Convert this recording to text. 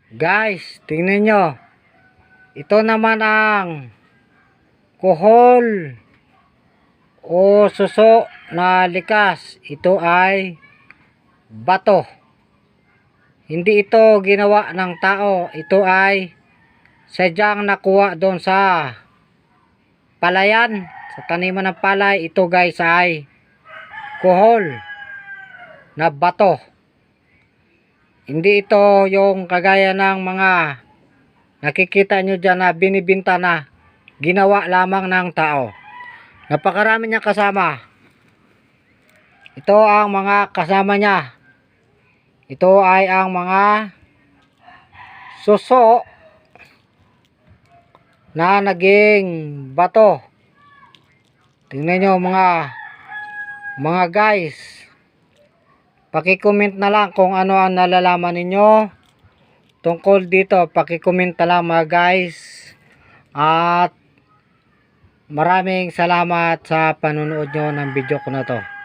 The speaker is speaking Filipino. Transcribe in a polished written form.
Guys, tingnan nyo. Ito naman ang kuhol o suso na likas. Ito ay bato. Hindi ito ginawa ng tao. Ito ay sadyang nakuha doon sa palayan, sa taniman ng palay. Ito guys ay kuhol na bato. Hindi ito yung kagaya ng mga nakikita nyo dyan na binibinta na ginawa lamang ng tao. Napakarami niya kasama. Ito ang mga kasama niya. Ito ay ang mga suso na naging bato. Tingnan nyo mga guys. Paki-comment na lang kung ano ang nalalaman ninyo tungkol dito. Paki-comment na lang mga guys. At maraming salamat sa panonood nyo ng video ko na to.